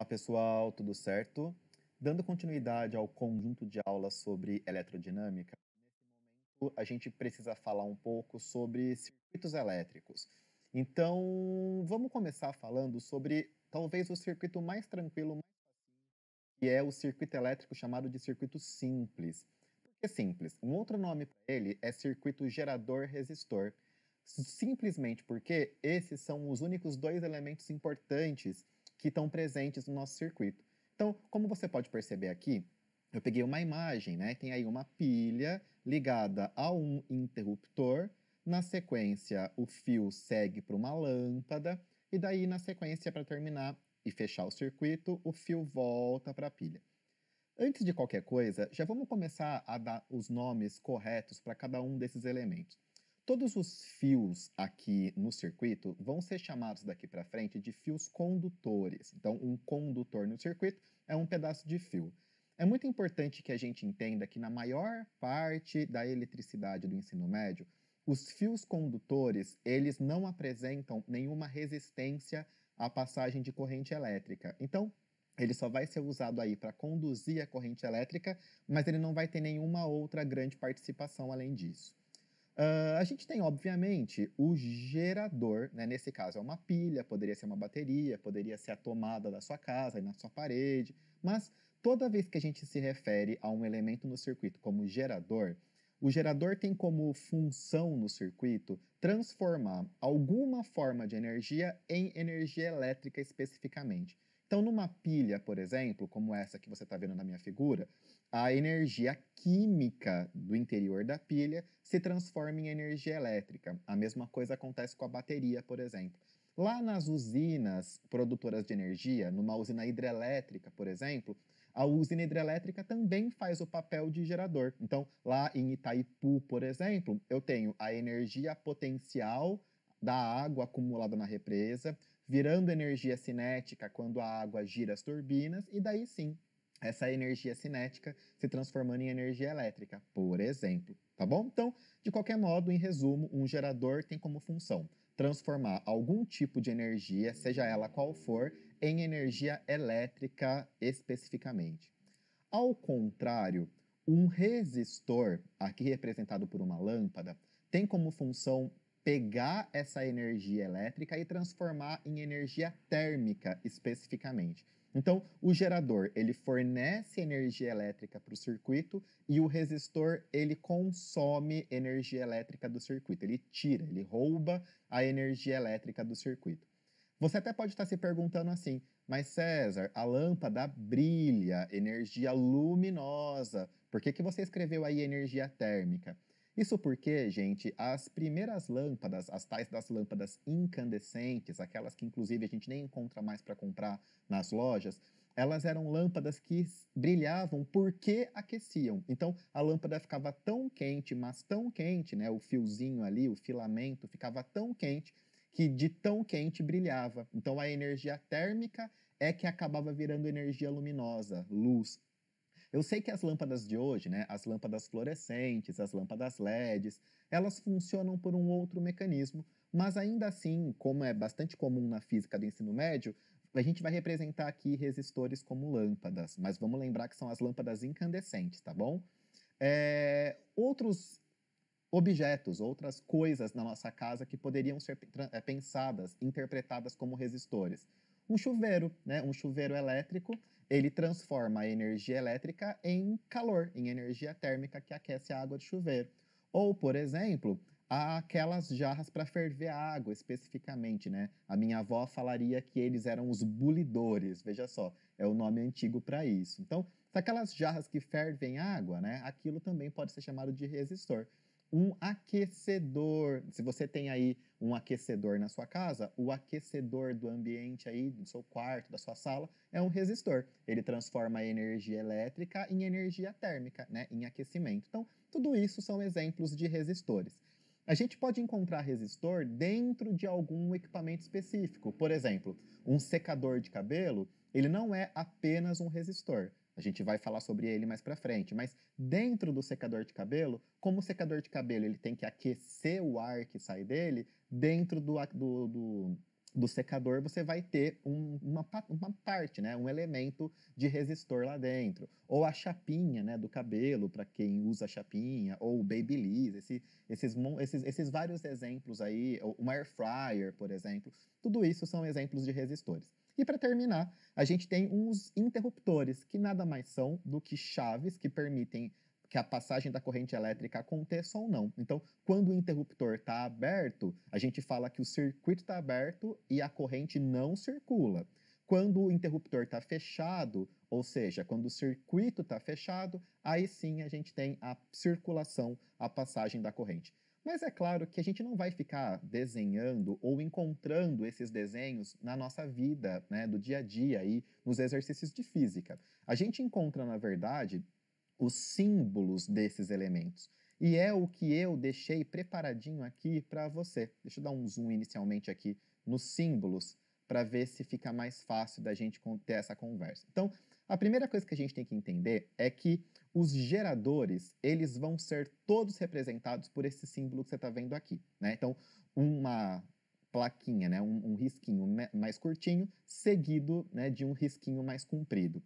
pessoal, tudo certo? Dando continuidade ao conjunto de aulas sobre eletrodinâmica, nesse momento a gente precisa falar um pouco sobre circuitos elétricos. Então, vamos começar falando sobre talvez o circuito mais tranquilo, mais que é o circuito elétrico chamado de circuito simples. Por que simples? Um outro nome para ele é circuito gerador-resistor. Simplesmente porque esses são os únicos dois elementos importantes que estão presentes no nosso circuito. Então, como você pode perceber aqui, eu peguei uma imagem, né? Tem aí uma pilha ligada a um interruptor. Na sequência, o fio segue para uma lâmpada. E daí, na sequência, para terminar e fechar o circuito, o fio volta para a pilha. Antes de qualquer coisa, já vamos começar a dar os nomes corretos para cada um desses elementos. Todos os fios aqui no circuito vão ser chamados daqui para frente de fios condutores. Então, um condutor no circuito é um pedaço de fio. É muito importante que a gente entenda que na maior parte da eletricidade do ensino médio, os fios condutores, eles não apresentam nenhuma resistência à passagem de corrente elétrica. Então, ele só vai ser usado aí para conduzir a corrente elétrica, mas ele não vai ter nenhuma outra grande participação além disso. A gente tem, obviamente, o gerador, né? Nesse caso é uma pilha, poderia ser uma bateria, poderia ser a tomada da sua casa, na sua parede, mas toda vez que a gente se refere a um elemento no circuito como gerador, o gerador tem como função no circuito transformar alguma forma de energia em energia elétrica especificamente. Então, numa pilha, por exemplo, como essa que você está vendo na minha figura, a energia química do interior da pilha se transforma em energia elétrica. A mesma coisa acontece com a bateria, por exemplo. Lá nas usinas produtoras de energia, numa usina hidrelétrica, por exemplo, a usina hidrelétrica também faz o papel de gerador. Então, lá em Itaipu, por exemplo, eu tenho a energia potencial da água acumulada na represa, virando energia cinética quando a água gira as turbinas, e daí sim, essa energia cinética se transformando em energia elétrica, por exemplo, tá bom? Então, de qualquer modo, em resumo, um gerador tem como função transformar algum tipo de energia, seja ela qual for, em energia elétrica especificamente. Ao contrário, um resistor, aqui representado por uma lâmpada, tem como função pegar essa energia elétrica e transformar em energia térmica especificamente. Então, o gerador, ele fornece energia elétrica para o circuito e o resistor, ele consome energia elétrica do circuito. Ele tira, ele rouba a energia elétrica do circuito. Você até pode estar se perguntando assim, mas César, a lâmpada brilha, energia luminosa, por que você escreveu aí energia térmica? Isso porque, gente, as primeiras lâmpadas, as tais das lâmpadas incandescentes, aquelas que inclusive a gente nem encontra mais para comprar nas lojas, elas eram lâmpadas que brilhavam porque aqueciam. Então a lâmpada ficava tão quente, mas tão quente, né? O fiozinho ali, o filamento ficava tão quente que de tão quente brilhava. Então a energia térmica é que acabava virando energia luminosa, luz. Eu sei que as lâmpadas de hoje, né, as lâmpadas fluorescentes, as lâmpadas LEDs, elas funcionam por um outro mecanismo, mas ainda assim, como é bastante comum na física do ensino médio, a gente vai representar aqui resistores como lâmpadas, mas vamos lembrar que são as lâmpadas incandescentes, tá bom? Outros objetos, outras coisas na nossa casa que poderiam ser pensadas, interpretadas como resistores. Um chuveiro, né? Um chuveiro elétrico, ele transforma a energia elétrica em calor, em energia térmica que aquece a água de chuveiro. Ou, por exemplo, aquelas jarras para ferver a água, especificamente, né? A minha avó falaria que eles eram os bulidores, veja só, é o nome antigo para isso. Então, se aquelas jarras que fervem água, né? Aquilo também pode ser chamado de resistor. Um aquecedor, se você tem aí um aquecedor na sua casa, o aquecedor do ambiente aí, do seu quarto, da sua sala, é um resistor. Ele transforma a energia elétrica em energia térmica, né, em aquecimento. Então, tudo isso são exemplos de resistores. A gente pode encontrar resistor dentro de algum equipamento específico. Por exemplo, um secador de cabelo, ele não é apenas um resistor. A gente vai falar sobre ele mais para frente, mas dentro do secador de cabelo, como o secador de cabelo ele tem que aquecer o ar que sai dele, dentro do secador, você vai ter uma parte, né, um elemento de resistor lá dentro. Ou a chapinha, né, do cabelo, para quem usa chapinha, ou o Babyliss, esses vários exemplos aí, uma air fryer, por exemplo, tudo isso são exemplos de resistores. E para terminar, a gente tem uns interruptores, que nada mais são do que chaves que permitem que a passagem da corrente elétrica aconteça ou não. Então, quando o interruptor está aberto, a gente fala que o circuito está aberto e a corrente não circula. Quando o interruptor está fechado, ou seja, quando o circuito está fechado, aí sim a gente tem a circulação, a passagem da corrente. Mas é claro que a gente não vai ficar desenhando ou encontrando esses desenhos na nossa vida, né, do dia a dia aí, nos exercícios de física. A gente encontra, na verdade, os símbolos desses elementos. E é o que eu deixei preparadinho aqui para você. Deixa eu dar um zoom inicialmente aqui nos símbolos para ver se fica mais fácil da gente ter essa conversa. Então, a primeira coisa que a gente tem que entender é que os geradores, eles vão ser todos representados por esse símbolo que você está vendo aqui, né? Então, uma plaquinha, né? um risquinho mais curtinho, seguido, né, de um risquinho mais comprido.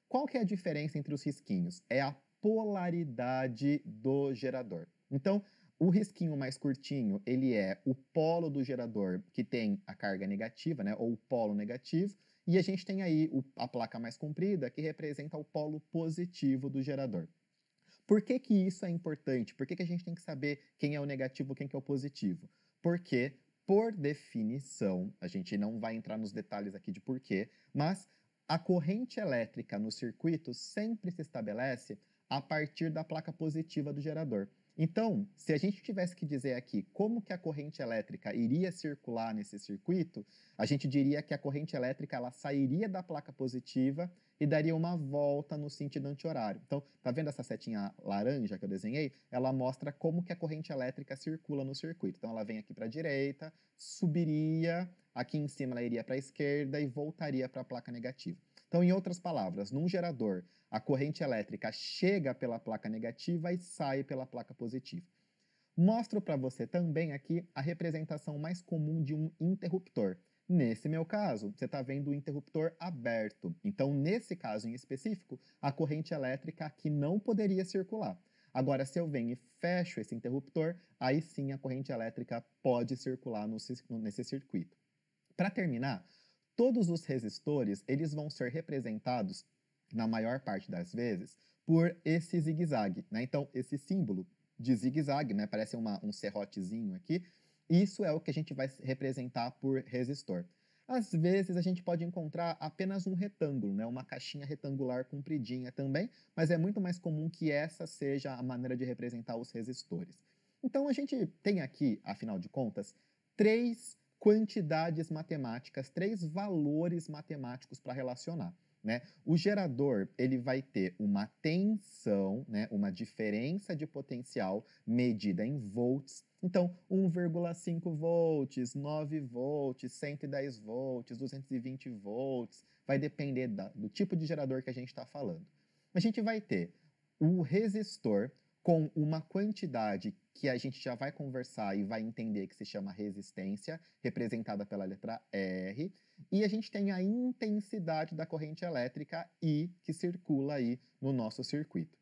Qual que é a diferença entre os risquinhos? É a polaridade do gerador. Então, o risquinho mais curtinho, ele é o polo do gerador que tem a carga negativa, né, ou o polo negativo, e a gente tem aí a placa mais comprida que representa o polo positivo do gerador. Por que que isso é importante? Por que que a gente tem que saber quem é o negativo e quem que é o positivo? Porque, por definição, a gente não vai entrar nos detalhes aqui de porquê, mas a corrente elétrica no circuito sempre se estabelece a partir da placa positiva do gerador. Então, se a gente tivesse que dizer aqui como que a corrente elétrica iria circular nesse circuito, a gente diria que a corrente elétrica ela sairia da placa positiva e daria uma volta no sentido anti-horário. Então, tá vendo essa setinha laranja que eu desenhei? Ela mostra como que a corrente elétrica circula no circuito. Então, ela vem aqui para a direita, subiria, aqui em cima ela iria para a esquerda e voltaria para a placa negativa. Então, em outras palavras, num gerador, a corrente elétrica chega pela placa negativa e sai pela placa positiva. Mostro para você também aqui a representação mais comum de um interruptor. Nesse meu caso, você está vendo o interruptor aberto. Então, nesse caso em específico, a corrente elétrica aqui não poderia circular. Agora, se eu venho e fecho esse interruptor, aí sim a corrente elétrica pode circular nesse circuito. Para terminar, todos os resistores eles vão ser representados, na maior parte das vezes, por esse zigue-zague, né? Então, esse símbolo de zigue-zague, né? Parece um serrotezinho aqui. Isso é o que a gente vai representar por resistor. Às vezes a gente pode encontrar apenas um retângulo, né? Uma caixinha retangular compridinha também, mas é muito mais comum que essa seja a maneira de representar os resistores. Então a gente tem aqui, afinal de contas, três quantidades matemáticas, três valores matemáticos para relacionar. Né? O gerador ele vai ter uma tensão, né, uma diferença de potencial medida em volts. Então, 1,5 volts, 9 volts, 110 volts, 220 volts, vai depender do tipo de gerador que a gente está falando. A gente vai ter o resistor com uma quantidade que a gente já vai conversar e vai entender que se chama resistência, representada pela letra R, e a gente tem a intensidade da corrente elétrica I, que circula aí no nosso circuito.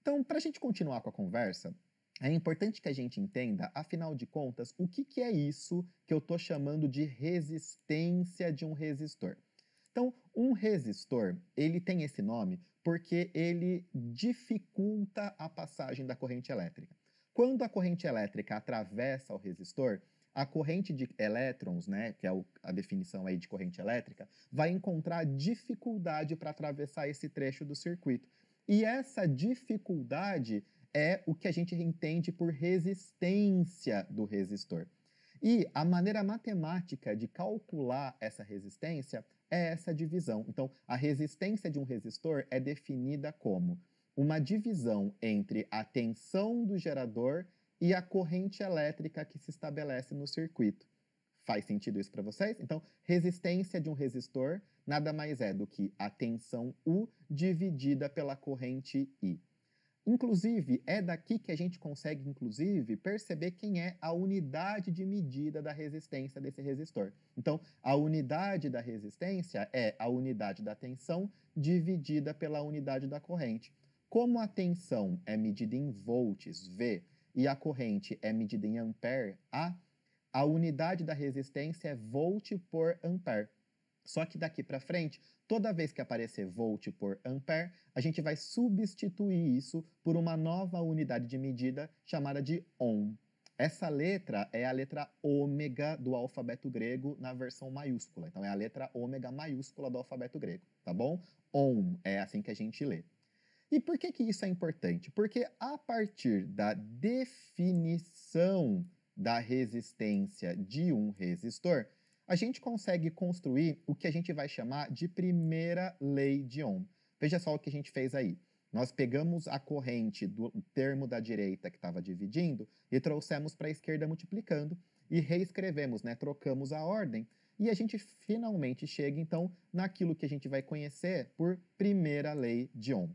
Então, para a gente continuar com a conversa, é importante que a gente entenda, afinal de contas, o que é isso que eu estou chamando de resistência de um resistor. Então, um resistor, ele tem esse nome porque ele dificulta a passagem da corrente elétrica. Quando a corrente elétrica atravessa o resistor, a corrente de elétrons, né, que é a definição aí de corrente elétrica, vai encontrar dificuldade para atravessar esse trecho do circuito. E essa dificuldade é o que a gente entende por resistência do resistor. E a maneira matemática de calcular essa resistência é essa divisão. Então, a resistência de um resistor é definida como uma divisão entre a tensão do gerador e a corrente elétrica que se estabelece no circuito. Faz sentido isso para vocês? Então, resistência de um resistor nada mais é do que a tensão U dividida pela corrente I. Inclusive, é daqui que a gente consegue, inclusive, perceber quem é a unidade de medida da resistência desse resistor. Então, a unidade da resistência é a unidade da tensão dividida pela unidade da corrente. Como a tensão é medida em volts, V, e a corrente é medida em ampere, a unidade da resistência é volt por ampere. Só que daqui para frente, toda vez que aparecer volt por ampere, a gente vai substituir isso por uma nova unidade de medida chamada de ohm. Essa letra é a letra ômega do alfabeto grego na versão maiúscula. Então, é a letra ômega maiúscula do alfabeto grego, tá bom? Ohm, é assim que a gente lê. E por que que isso é importante? Porque a partir da definição da resistência de um resistor, a gente consegue construir o que a gente vai chamar de primeira lei de Ohm. Veja só o que a gente fez aí. Nós pegamos a corrente do termo da direita que estava dividindo e trouxemos para a esquerda multiplicando e reescrevemos, né? Trocamos a ordem e a gente finalmente chega então naquilo que a gente vai conhecer por primeira lei de Ohm.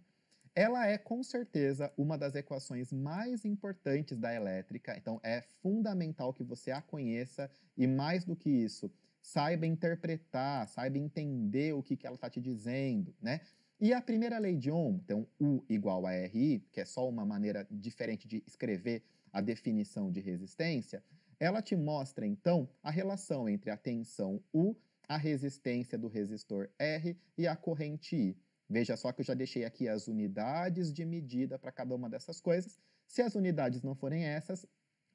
Ela é, com certeza, uma das equações mais importantes da elétrica, então é fundamental que você a conheça e, mais do que isso, saiba interpretar, saiba entender o que ela está te dizendo, né? E a primeira lei de Ohm, então U igual a RI, que é só uma maneira diferente de escrever a definição de resistência, ela te mostra, então, a relação entre a tensão U, a resistência do resistor R e a corrente I. Veja só que eu já deixei aqui as unidades de medida para cada uma dessas coisas. Se as unidades não forem essas,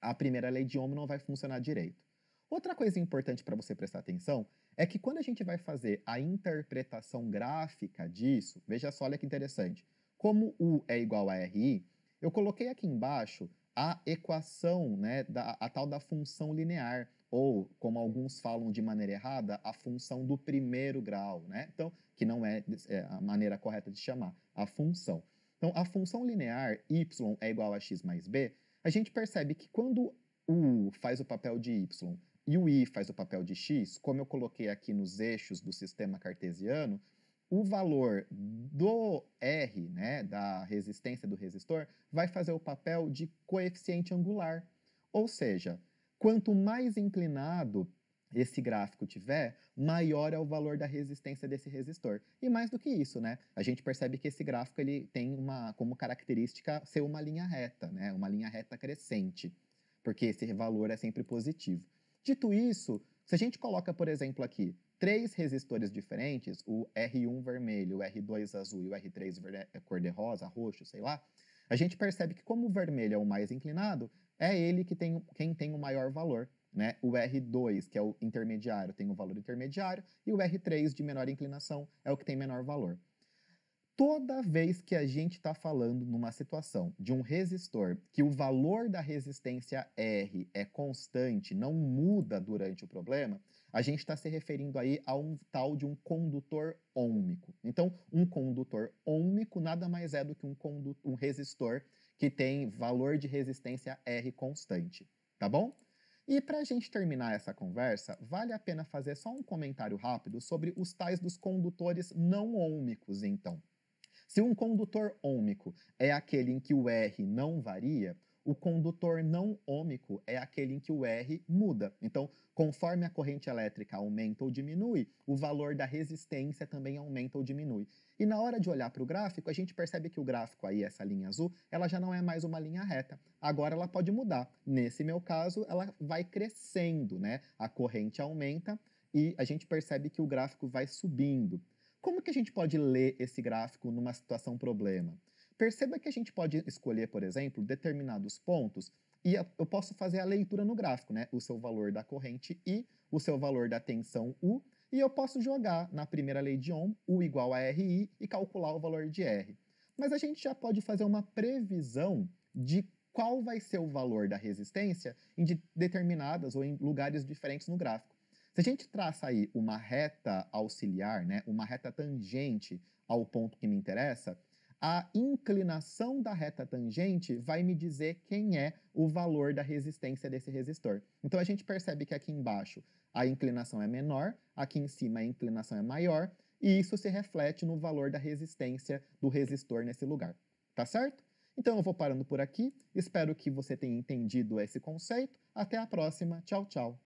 a primeira lei de Ohm não vai funcionar direito. Outra coisa importante para você prestar atenção é que quando a gente vai fazer a interpretação gráfica disso, veja só, olha que interessante. Como U é igual a RI, eu coloquei aqui embaixo a equação, né, a tal da função linear, ou, como alguns falam de maneira errada, a função do primeiro grau, né? Então, que não é a maneira correta de chamar, a função. Então, a função linear y é igual a x mais b, a gente percebe que quando o U faz o papel de y e o I faz o papel de x, como eu coloquei aqui nos eixos do sistema cartesiano, o valor do R, né, da resistência do resistor, vai fazer o papel de coeficiente angular. Ou seja, quanto mais inclinado esse gráfico tiver, maior é o valor da resistência desse resistor. E mais do que isso, né? A gente percebe que esse gráfico ele tem como característica ser uma linha reta, né? Uma linha reta crescente, porque esse valor é sempre positivo. Dito isso, se a gente coloca, por exemplo, aqui, três resistores diferentes, o R1 vermelho, o R2 azul e o R3 cor-de-rosa, roxo, sei lá, a gente percebe que como o vermelho é o mais inclinado, é ele que quem tem o maior valor. Né? O R2, que é o intermediário, tem o valor intermediário, e o R3, de menor inclinação, é o que tem menor valor. Toda vez que a gente está falando numa situação de um resistor que o valor da resistência R é constante, não muda durante o problema, a gente está se referindo aí a um tal de um condutor ôhmico. Então, um condutor ôhmico nada mais é do que um resistor que tem valor de resistência R constante, tá bom? E para a gente terminar essa conversa, vale a pena fazer só um comentário rápido sobre os tais dos condutores não ôhmicos, então. Se um condutor ôhmico é aquele em que o R não varia, o condutor não ôhmico é aquele em que o R muda. Então, conforme a corrente elétrica aumenta ou diminui, o valor da resistência também aumenta ou diminui. E na hora de olhar para o gráfico, a gente percebe que o gráfico aí, essa linha azul, ela já não é mais uma linha reta. Agora ela pode mudar. Nesse meu caso, ela vai crescendo, né? A corrente aumenta e a gente percebe que o gráfico vai subindo. Como que a gente pode ler esse gráfico numa situação problema? Perceba que a gente pode escolher, por exemplo, determinados pontos e eu posso fazer a leitura no gráfico, né? O seu valor da corrente I, o seu valor da tensão U, e eu posso jogar na primeira lei de Ohm, U igual a RI, e calcular o valor de R. Mas a gente já pode fazer uma previsão de qual vai ser o valor da resistência em determinadas ou em lugares diferentes no gráfico. Se a gente traça aí uma reta auxiliar, né, uma reta tangente ao ponto que me interessa, a inclinação da reta tangente vai me dizer quem é o valor da resistência desse resistor. Então a gente percebe que aqui embaixo a inclinação é menor, aqui em cima a inclinação é maior, e isso se reflete no valor da resistência do resistor nesse lugar. Tá certo? Então eu vou parando por aqui, espero que você tenha entendido esse conceito. Até a próxima. Tchau, tchau.